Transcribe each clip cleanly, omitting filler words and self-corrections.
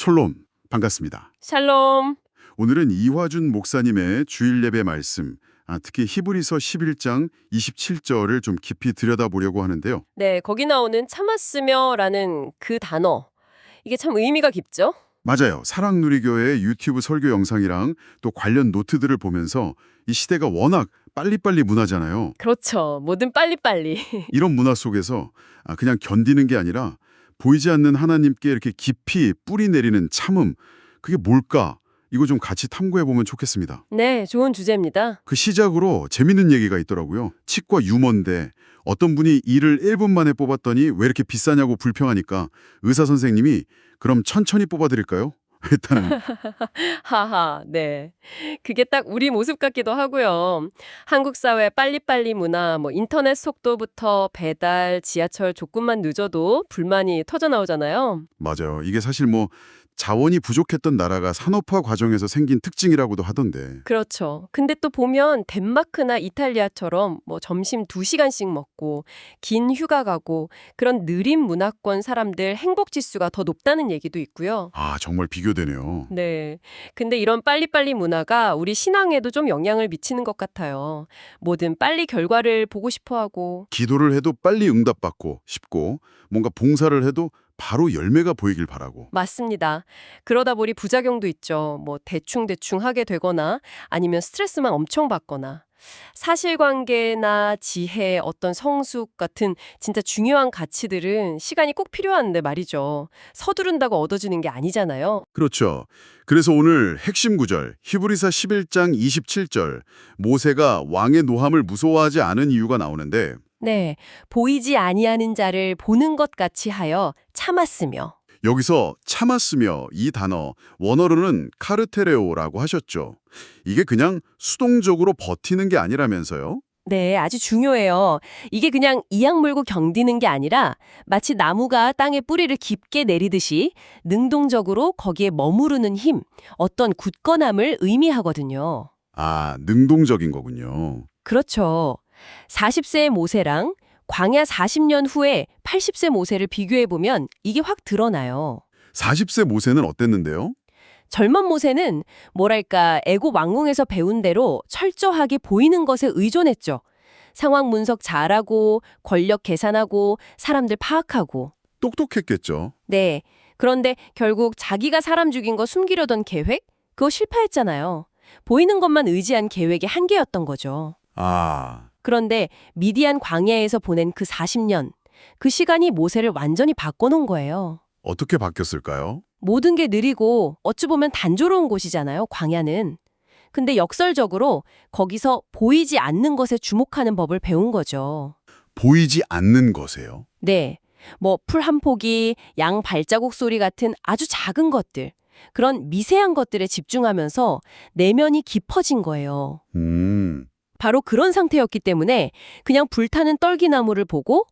샬롬, 반갑습니다. 샬롬. 오늘은 이화준 목사님의 주일 예배 말씀, 특히 히브리서 11장 27절을 좀 깊이 들여다보려고 하는데요. 네, 거기 나오는 참았으며라는 그 단어. 이게 참 의미가 깊죠? 맞아요. 사랑누리교회의 유튜브 설교 영상이랑 또 관련 노트들을 보면서 이 시대가 워낙 빨리빨리 문화잖아요. 그렇죠. 뭐든 빨리빨리. 이런 문화 속에서 그냥 견디는 게 아니라 보이지 않는 하나님께 이렇게 깊이 뿌리 내리는 참음, 그게 뭘까? 이거 좀 같이 탐구해보면 좋겠습니다. 네, 좋은 주제입니다. 그 시작으로 재밌는 얘기가 있더라고요. 치과 유머인데 어떤 분이 이를 1분 만에 뽑았더니 왜 이렇게 비싸냐고 불평하니까 의사 선생님이 그럼 천천히 뽑아드릴까요? 일단은 하하, 네. 그게 딱 우리 모습 같기도 하고요. 한국 사회 빨리빨리 문화, 인터넷 속도부터 배달, 지하철 조금만 늦어도 불만이 터져 나오잖아요. 맞아요. 이게 사실 자원이 부족했던 나라가 산업화 과정에서 생긴 특징이라고도 하던데. 그렇죠. 근데 또 보면 덴마크나 이탈리아처럼 점심 2시간씩 먹고 긴 휴가 가고 그런 느린 문화권 사람들 행복 지수가 더 높다는 얘기도 있고요. 정말 비교되네요. 네. 근데 이런 빨리빨리 문화가 우리 신앙에도 좀 영향을 미치는 것 같아요. 뭐든 빨리 결과를 보고 싶어 하고. 기도를 해도 빨리 응답받고 싶고 뭔가 봉사를 해도 바로 열매가 보이길 바라고. 맞습니다. 그러다 보니 부작용도 있죠. 대충대충 하게 되거나 아니면 스트레스만 엄청 받거나. 사실관계나 지혜, 어떤 성숙 같은 진짜 중요한 가치들은 시간이 꼭 필요한데 말이죠. 서두른다고 얻어지는 게 아니잖아요. 그렇죠. 그래서 오늘 핵심 구절 히브리서 11장 27절 모세가 왕의 노함을 무서워하지 않은 이유가 나오는데 네, 보이지 아니하는 자를 보는 것 같이 하여 참았으며. 여기서 참았으며 이 단어 원어로는 카르테레오라고 하셨죠. 이게 그냥 수동적으로 버티는 게 아니라면서요? 네, 아주 중요해요. 이게 그냥 이악 물고 견디는 게 아니라 마치 나무가 땅에 뿌리를 깊게 내리듯이 능동적으로 거기에 머무르는 힘, 어떤 굳건함을 의미하거든요. 능동적인 거군요. 그렇죠. 40세의 모세랑 광야 40년 후에 80세 모세를 비교해보면 이게 확 드러나요. 40세 모세는 어땠는데요? 젊은 모세는 뭐랄까 애고 왕궁에서 배운 대로 철저하게 보이는 것에 의존했죠. 상황 분석 잘하고 권력 계산하고 사람들 파악하고. 똑똑했겠죠. 네. 그런데 결국 자기가 사람 죽인 거 숨기려던 계획? 그거 실패했잖아요. 보이는 것만 의지한 계획의 한계였던 거죠. 그런데 미디안 광야에서 보낸 그 40년, 그 시간이 모세를 완전히 바꿔놓은 거예요. 어떻게 바뀌었을까요? 모든 게 느리고 어찌 보면 단조로운 곳이잖아요, 광야는. 근데 역설적으로 거기서 보이지 않는 것에 주목하는 법을 배운 거죠. 보이지 않는 것에요. 네, 풀 한 포기, 양 발자국 소리 같은 아주 작은 것들, 그런 미세한 것들에 집중하면서 내면이 깊어진 거예요. 바로 그런 상태였기 때문에 그냥 불타는 떨기나무를 보고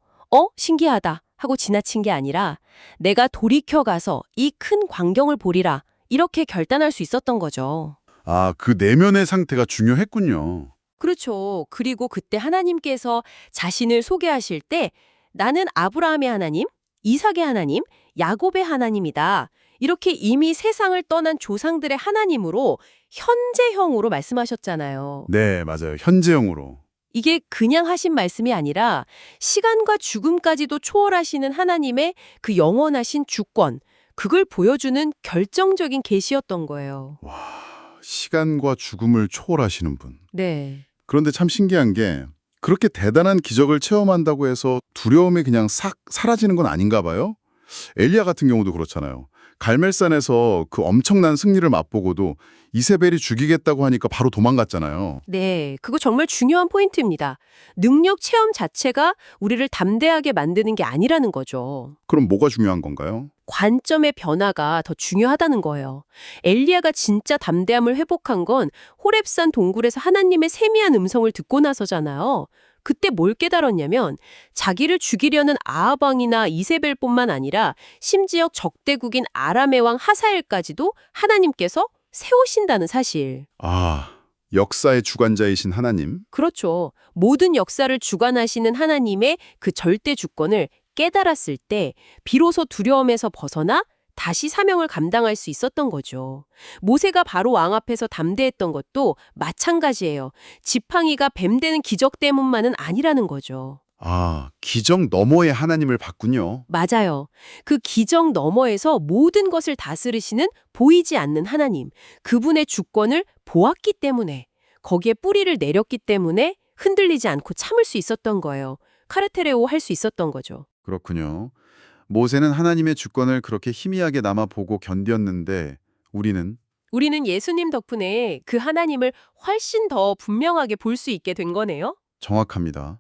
신기하다 하고 지나친 게 아니라 내가 돌이켜 가서 이 큰 광경을 보리라 이렇게 결단할 수 있었던 거죠. 그 내면의 상태가 중요했군요. 그렇죠. 그리고 그때 하나님께서 자신을 소개하실 때 나는 아브라함의 하나님, 이삭의 하나님, 야곱의 하나님이다. 이렇게 이미 세상을 떠난 조상들의 하나님으로 현재형으로 말씀하셨잖아요. 네, 맞아요. 현재형으로. 이게 그냥 하신 말씀이 아니라 시간과 죽음까지도 초월하시는 하나님의 그 영원하신 주권, 그걸 보여주는 결정적인 계시였던 거예요. 시간과 죽음을 초월하시는 분. 네. 그런데 참 신기한 게 그렇게 대단한 기적을 체험한다고 해서 두려움이 그냥 싹 사라지는 건 아닌가 봐요. 엘리야 같은 경우도 그렇잖아요. 갈멜산에서 그 엄청난 승리를 맛보고도 이세벨이 죽이겠다고 하니까 바로 도망갔잖아요. 네, 그거 정말 중요한 포인트입니다. 능력 체험 자체가 우리를 담대하게 만드는 게 아니라는 거죠. 그럼 뭐가 중요한 건가요? 관점의 변화가 더 중요하다는 거예요. 엘리야가 진짜 담대함을 회복한 건 호렙산 동굴에서 하나님의 세미한 음성을 듣고 나서잖아요. 그때 뭘 깨달았냐면 자기를 죽이려는 아합 왕이나 이세벨뿐만 아니라 심지어 적대국인 아람의 왕 하사엘까지도 하나님께서 세우신다는 사실. 역사의 주관자이신 하나님. 그렇죠. 모든 역사를 주관하시는 하나님의 그 절대 주권을 깨달았을 때 비로소 두려움에서 벗어나 다시 사명을 감당할 수 있었던 거죠. 모세가 바로 왕 앞에서 담대했던 것도 마찬가지예요. 지팡이가 뱀 되는 기적 때문만은 아니라는 거죠. 아, 기적 너머의 하나님을 봤군요. 맞아요. 그 기적 너머에서 모든 것을 다스리시는 보이지 않는 하나님, 그분의 주권을 보았기 때문에, 거기에 뿌리를 내렸기 때문에 흔들리지 않고 참을 수 있었던 거예요. 카르테레오 할 수 있었던 거죠. 그렇군요. 모세는 하나님의 주권을 그렇게 희미하게 남아 보고 견뎠는데 우리는 예수님 덕분에 그 하나님을 훨씬 더 분명하게 볼 수 있게 된 거네요. 정확합니다.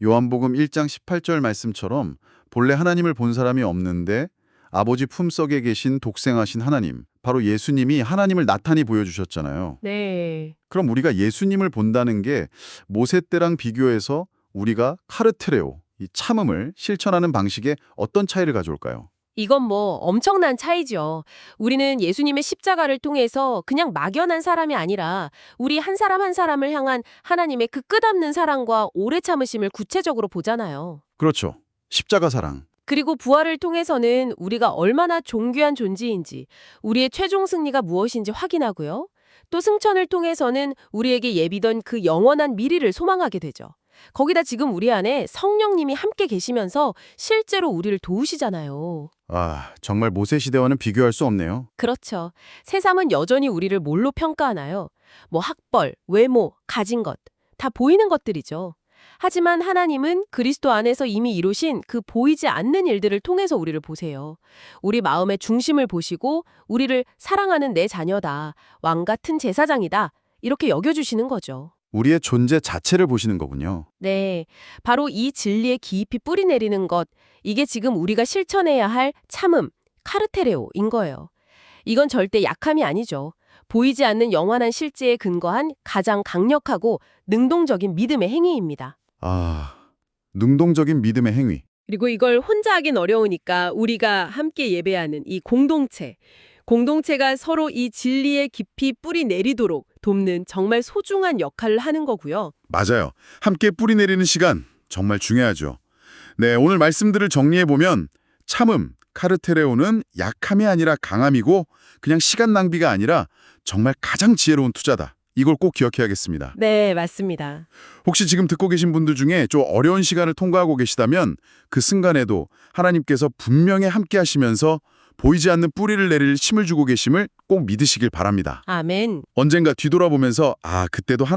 요한복음 1장 18절 말씀처럼 본래 하나님을 본 사람이 없는데 아버지 품속에 계신 독생하신 하나님, 바로 예수님이 하나님을 나타내 보여주셨잖아요. 네. 그럼 우리가 예수님을 본다는 게 모세 때랑 비교해서 우리가 카르테레오, 이 참음을 실천하는 방식에 어떤 차이를 가져올까요? 이건 뭐 엄청난 차이죠. 우리는 예수님의 십자가를 통해서 그냥 막연한 사람이 아니라 우리 한 사람 한 사람을 향한 하나님의 그 끝없는 사랑과 오래 참으심을 구체적으로 보잖아요. 그렇죠. 십자가 사랑. 그리고 부활을 통해서는 우리가 얼마나 존귀한 존재인지, 우리의 최종 승리가 무엇인지 확인하고요. 또 승천을 통해서는 우리에게 예비던 그 영원한 미래를 소망하게 되죠. 거기다 지금 우리 안에 성령님이 함께 계시면서 실제로 우리를 도우시잖아요. 아, 정말 모세 시대와는 비교할 수 없네요. 그렇죠. 새삼은 여전히 우리를 뭘로 평가하나요? 뭐 학벌, 외모, 가진 것, 다 보이는 것들이죠. 하지만 하나님은 그리스도 안에서 이미 이루신 그 보이지 않는 일들을 통해서 우리를 보세요. 우리 마음의 중심을 보시고 우리를 사랑하는 내 자녀다, 왕 같은 제사장이다, 이렇게 여겨주시는 거죠. 우리의 존재 자체를 보시는 거군요. 네, 바로 이 진리에 깊이 뿌리 내리는 것, 이게 지금 우리가 실천해야 할 참음, 카르테레오인 거예요. 이건 절대 약함이 아니죠. 보이지 않는 영원한 실제에 근거한 가장 강력하고 능동적인 믿음의 행위입니다. 아, 능동적인 믿음의 행위. 그리고 이걸 혼자 하긴 어려우니까 우리가 함께 예배하는 이 공동체가 서로 이 진리에 깊이 뿌리 내리도록 돕는 정말 소중한 역할을 하는 거고요. 맞아요. 함께 뿌리 내리는 시간 정말 중요하죠. 네, 오늘 말씀들을 정리해보면 참음, 카르테레오는 약함이 아니라 강함이고 그냥 시간 낭비가 아니라 정말 가장 지혜로운 투자다. 이걸 꼭 기억해야겠습니다. 네, 맞습니다. 혹시 지금 듣고 계신 분들 중에 좀 어려운 시간을 통과하고 계시다면 그 순간에도 하나님께서 분명히 함께 하시면서 보이지 않는 뿌리를 내릴 힘을 주고 계심을 꼭 믿으시길 바랍니다. 아멘. 언젠가 뒤돌아보면서 그때도